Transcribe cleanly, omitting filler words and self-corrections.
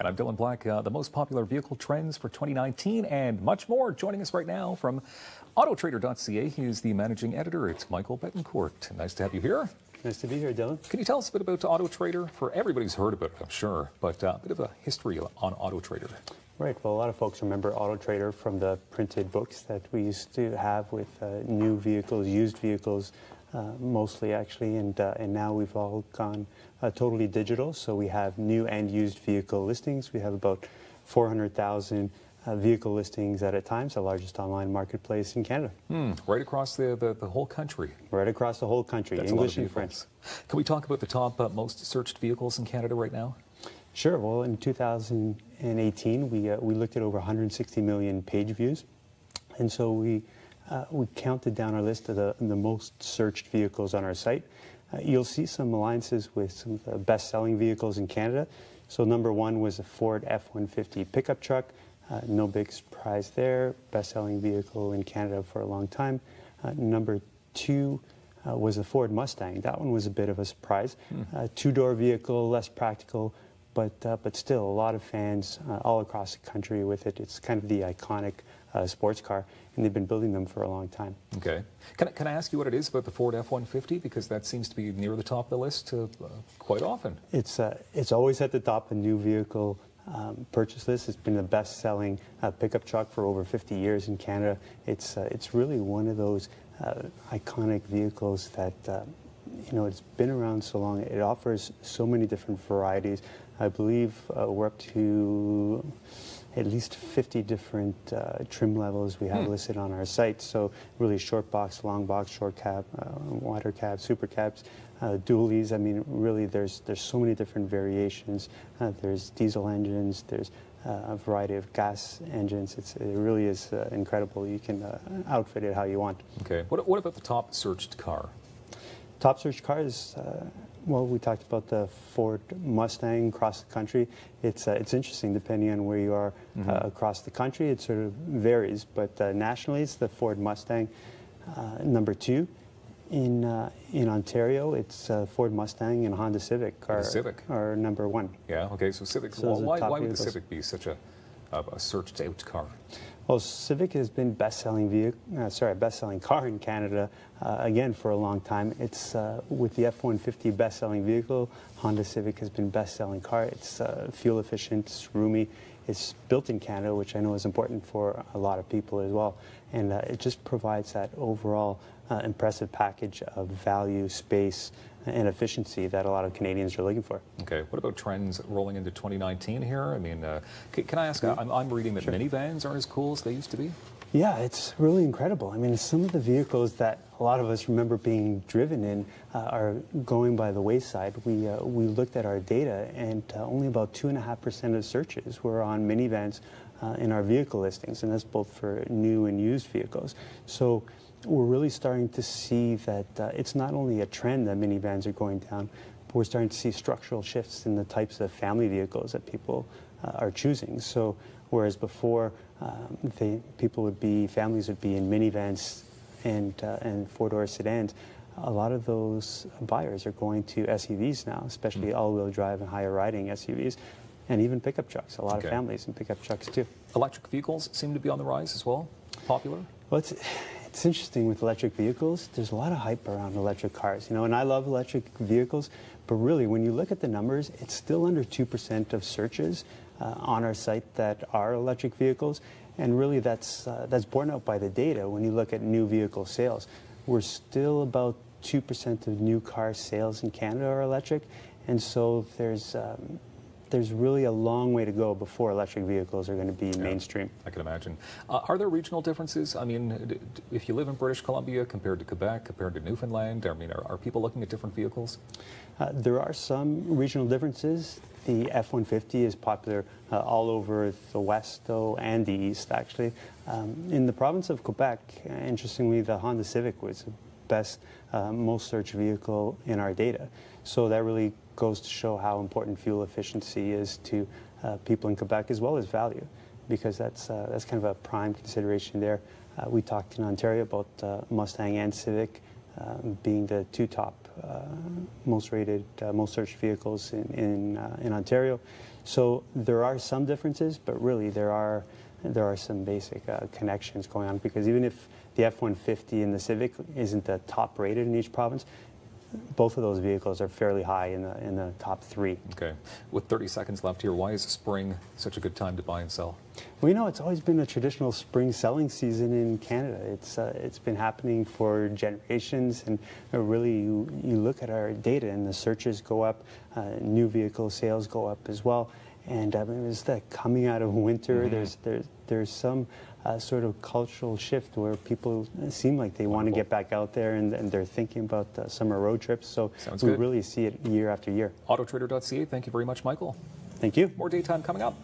And I'm Dylan Black, the most popular vehicle trends for 2019 and much more. Joining us right now from autoTRADER.ca, he is the managing editor. It's Michael Bettencourt. Nice to have you here. Nice to be here, Dylan. Can you tell us a bit about autoTRADER? For everybody's heard about it, I'm sure, but a bit of a history on autoTRADER. Right. Well, a lot of folks remember autoTRADER from the printed books that we used to have with new vehicles, used vehicles, mostly actually, and now we've all gone totally digital. So we have new and used vehicle listings. We have about 400,000 vehicle listings at a time. It's the largest online marketplace in Canada. Right across the whole country. Right across the whole country, That's English and French. Can we talk about the top most searched vehicles in Canada right now? Sure. Well, in 2018, we looked at over 160 million page views, and so we counted down our list of the most searched vehicles on our site. You'll see some alliances with some of the best-selling vehicles in Canada. So number one was a Ford F-150 pickup truck. No big surprise there. Best-selling vehicle in Canada for a long time. Number two was the Ford Mustang. That one was a bit of a surprise. Two-door vehicle, less practical, but still a lot of fans all across the country with it. It's kind of the iconic sports car, and they've been building them for a long time. Okay. Can I ask you what it is about the Ford F-150? Because that seems to be near the top of the list quite often. It's always at the top of new vehicle purchase list. It's been the best-selling pickup truck for over 50 years in Canada. It's really one of those iconic vehicles that you know, it's been around so long. It offers so many different varieties. I believe we're up to at least 50 different trim levels we have listed on our site. So really short box, long box, short cab, wider cab, super cabs, dualies. I mean, really there's so many different variations. There's diesel engines, there's a variety of gas engines. It really is incredible. You can outfit it how you want. Okay. What about the top searched car? Top search cars, well, we talked about the Ford Mustang across the country. It's interesting depending on where you are across the country. It sort of varies, but nationally it's the Ford Mustang. Number two, in Ontario, it's Ford Mustang and Honda Civic are number one. Yeah. Okay. So Civic. So why would the Civic be such a searched out car? Well, Civic has been best-selling car in Canada again for a long time. It's with the F-150 best-selling vehicle. Honda Civic has been best-selling car. It's fuel efficient, it's roomy. It's built in Canada, which I know is important for a lot of people as well. And it just provides that overall impressive package of value, space, and efficiency that a lot of Canadians are looking for. Okay. What about trends rolling into 2019 here? I mean, can I ask, I'm reading that minivans aren't as cool as they used to be? Yeah, it's really incredible. I mean, some of the vehicles that a lot of us remember being driven in are going by the wayside. We looked at our data, and only about 2.5% of searches were on minivans in our vehicle listings, and that's both for new and used vehicles. So we're really starting to see that it's not only a trend that minivans are going down, but we're starting to see structural shifts in the types of family vehicles that people are choosing. So whereas before families would be in minivans and four-door sedans, a lot of those buyers are going to SUVs now, especially all-wheel drive and higher riding SUVs, and even pickup trucks. A lot of families in pickup trucks too. Electric vehicles seem to be on the rise as well. Popular? Well, it's interesting with electric vehicles. There's a lot of hype around electric cars, you know, and I love electric vehicles, but really when you look at the numbers, it's still under 2% of searches on our site that are electric vehicles, and really that's borne out by the data. When you look at new vehicle sales, we're still about 2% of new car sales in Canada are electric, and so there's really a long way to go before electric vehicles are going to be mainstream. I can imagine. Are there regional differences? I mean, if you live in British Columbia compared to Quebec, compared to Newfoundland, I mean, are people looking at different vehicles? There are some regional differences. The F-150 is popular all over the west, though, and the east, actually. In the province of Quebec, interestingly, the Honda Civic was the best, most searched vehicle in our data. So that really goes to show how important fuel efficiency is to people in Quebec, as well as value, because that's kind of a prime consideration there. We talked in Ontario about Mustang and Civic being the two top most rated, most searched vehicles in Ontario. So there are some differences, but really there are some basic connections going on, because even if the F-150 and the Civic isn't the top rated in each province, both of those vehicles are fairly high in the top 3. Okay. With 30 seconds left here, why is spring such a good time to buy and sell? Well, you know, it's always been a traditional spring selling season in Canada. It's been happening for generations, and really you look at our data and the searches go up, new vehicle sales go up as well. And I mean, it's that coming out of winter, there's some sort of cultural shift where people seem like they want to get back out there, and they're thinking about summer road trips. So we really see it year after year. autoTRADER.ca, thank you very much, Michael. Thank you. More daytime coming up.